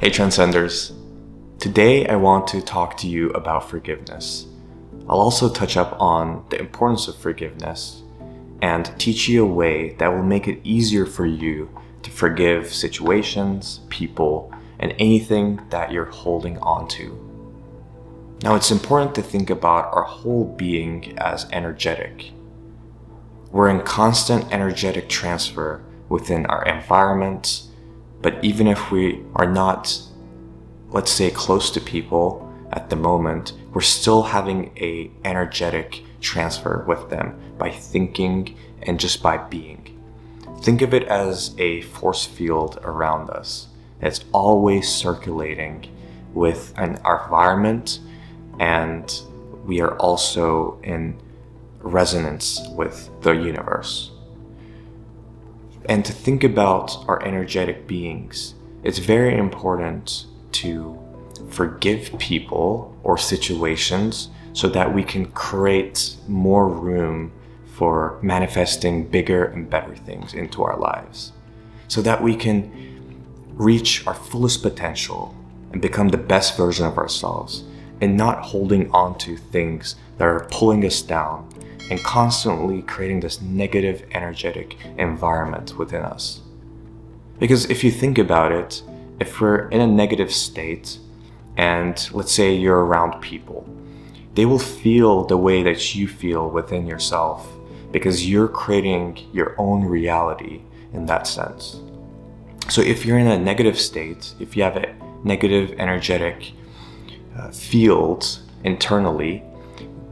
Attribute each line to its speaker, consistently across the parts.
Speaker 1: Hey Transcenders, today I want to talk to you about forgiveness. I'll also touch up on the importance of forgiveness and teach you a way that will make it easier for you to forgive situations, people, and anything that you're holding on to. Now it's important to think about our whole being as energetic. We're in constant energetic transfer within our environment, but even if we are not, let's say, close to people at the moment, we're still having a energetic transfer with them by thinking and just by being. Think of it as a force field around us. It's always circulating with our environment, and we are also in resonance with the universe. And to think about our energetic beings, it's very important to forgive people or situations so that we can create more room for manifesting bigger and better things into our lives, so that we can reach our fullest potential and become the best version of ourselves, and not holding on to things that are pulling us down and constantly creating this negative energetic environment within us. Because if you think about it, if we're in a negative state and let's say you're around people, they will feel the way that you feel within yourself because you're creating your own reality in that sense. So if you're in a negative state, if you have a negative energetic field internally,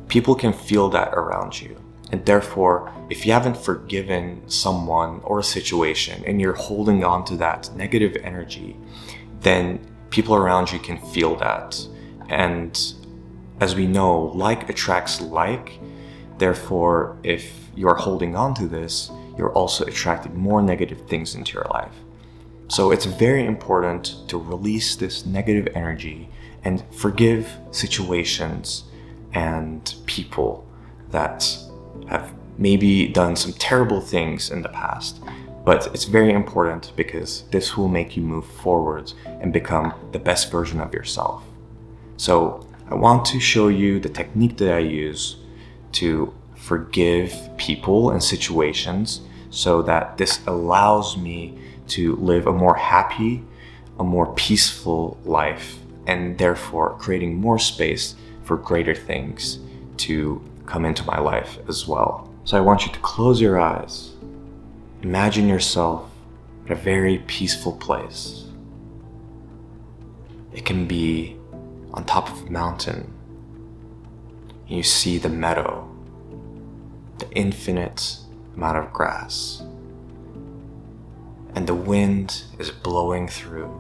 Speaker 1: people can feel that around you. And therefore, if you haven't forgiven someone or a situation and you're holding on to that negative energy, then people around you can feel that. And as we know, like attracts like. Therefore, if you're holding on to this, you're also attracting more negative things into your life. So it's very important to release this negative energy and forgive situations and people that have maybe done some terrible things in the past. But it's very important because this will make you move forward and become the best version of yourself. So I want to show you the technique that I use to forgive people and situations so that this allows me to live a more happy, a more peaceful life, and therefore creating more space for greater things to come into my life as well. So I want you to close your eyes. Imagine yourself at a very peaceful place. It can be on top of a mountain. You see the meadow, the infinite amount of grass, and the wind is blowing through.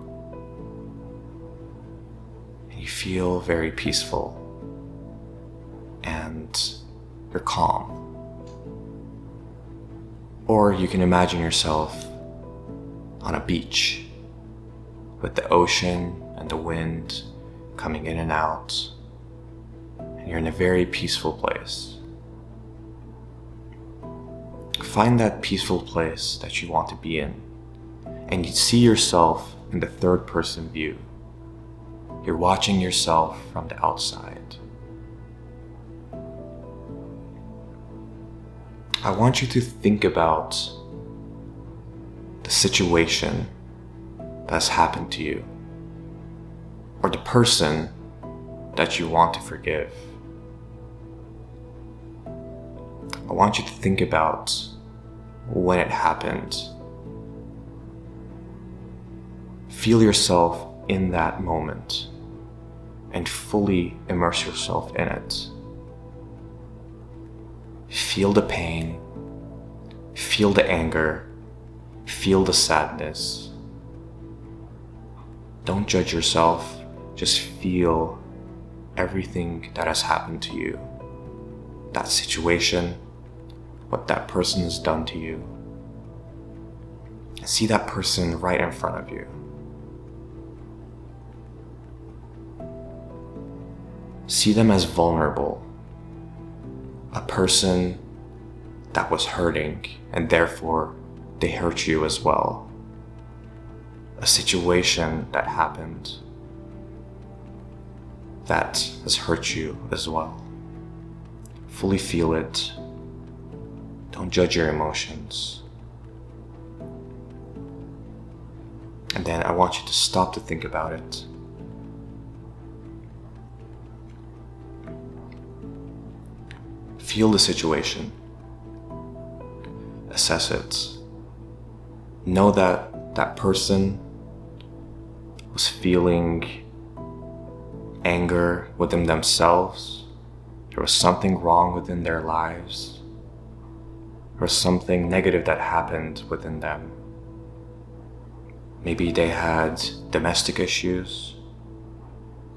Speaker 1: And you feel very peaceful and you're calm. Or you can imagine yourself on a beach with the ocean and the wind coming in and out, and you're in a very peaceful place. Find that peaceful place that you want to be in, and you see yourself in the third person view. You're watching yourself from the outside. I want you to think about the situation that's happened to you, or the person that you want to forgive. I want you to think about when it happened. Feel yourself in that moment and fully immerse yourself in it. Feel the pain, feel the anger, feel the sadness. Don't judge yourself, just feel everything that has happened to you. That situation, what that person has done to you. See that person right in front of you. See them as vulnerable. A person that was hurting and therefore they hurt you as well. a situation that happened that has hurt you as well. Fully feel it. Don't judge your emotions. And then I want you to stop to think about it. Feel the situation. Assess it. Know that that person was feeling anger within themselves. There was something wrong within their lives. There was something negative that happened within them. Maybe they had domestic issues.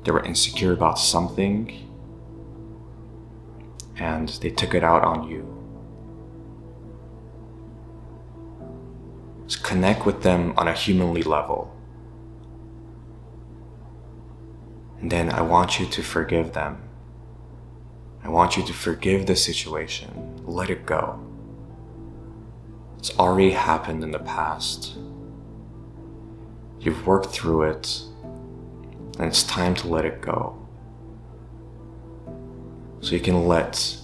Speaker 1: They were insecure about something, and they took it out on you. Just connect with them on a humanly level. And then I want you to forgive them. I want you to forgive the situation. Let it go. It's already happened in the past. You've worked through it, and it's time to let it go. So you can let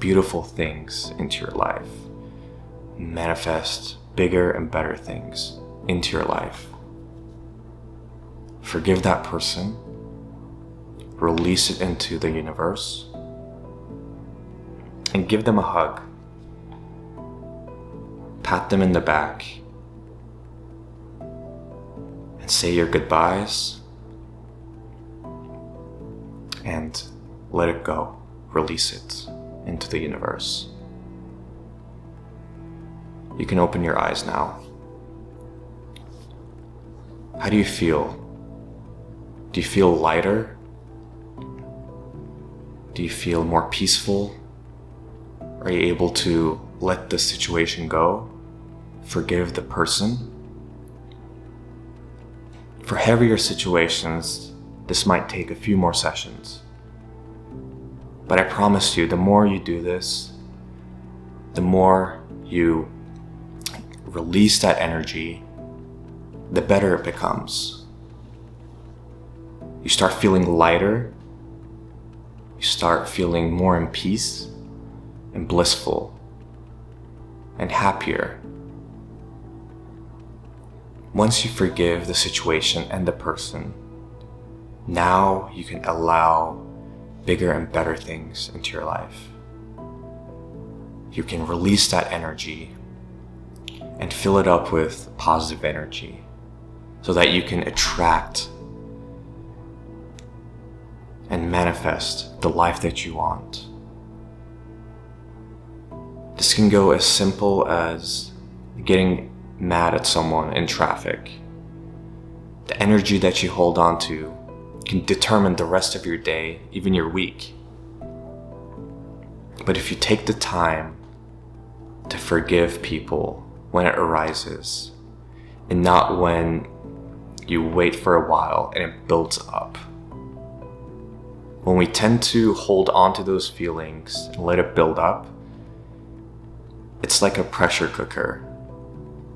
Speaker 1: beautiful things into your life, manifest bigger and better things into your life. Forgive that person, release it into the universe, and give them a hug. Pat them in the back and say your goodbyes and let it go. Release it into the universe. You can open your eyes now. How do you feel? Do you feel lighter? Do you feel more peaceful? Are you able to let the situation go? Forgive the person? For heavier situations, this might take a few more sessions. But I promise you, the more you do this, the more you release that energy, the better it becomes. You start feeling lighter. You start feeling more in peace and blissful and happier. Once you forgive the situation and the person, now you can allow bigger and better things into your life. You can release that energy and fill it up with positive energy so that you can attract and manifest the life that you want. This can go as simple as getting mad at someone in traffic. The energy that you hold on to can determine the rest of your day, even your week. But if you take the time to forgive people when it arises, and not when you wait for a while and it builds up. When we tend to hold on to those feelings and let it build up, it's like a pressure cooker.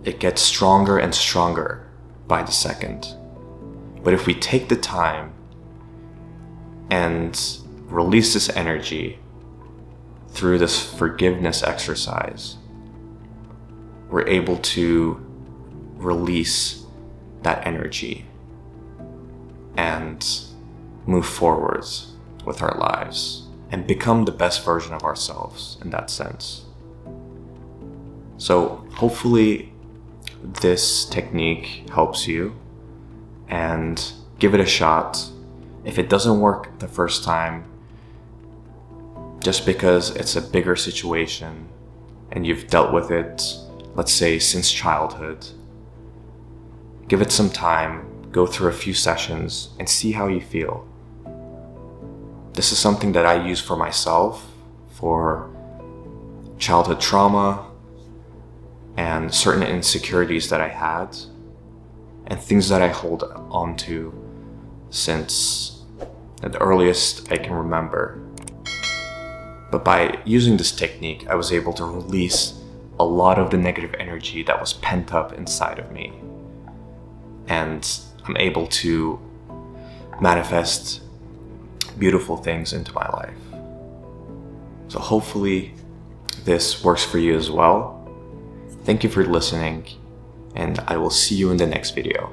Speaker 1: It gets stronger and stronger by the second. But if we take the time and release this energy through this forgiveness exercise, we're able to release that energy and move forwards with our lives and become the best version of ourselves in that sense. So hopefully this technique helps you, and give it a shot. If it doesn't work the first time, just because it's a bigger situation and you've dealt with it, let's say since childhood, give it some time, go through a few sessions and see how you feel. This is something that I use for myself, for childhood trauma and certain insecurities that I had and things that I hold on to since the earliest I can remember. But by using this technique, I was able to release a lot of the negative energy that was pent up inside of me. and I'm able to manifest beautiful things into my life. So hopefully this works for you as well. Thank you for listening, and I will see you in the next video.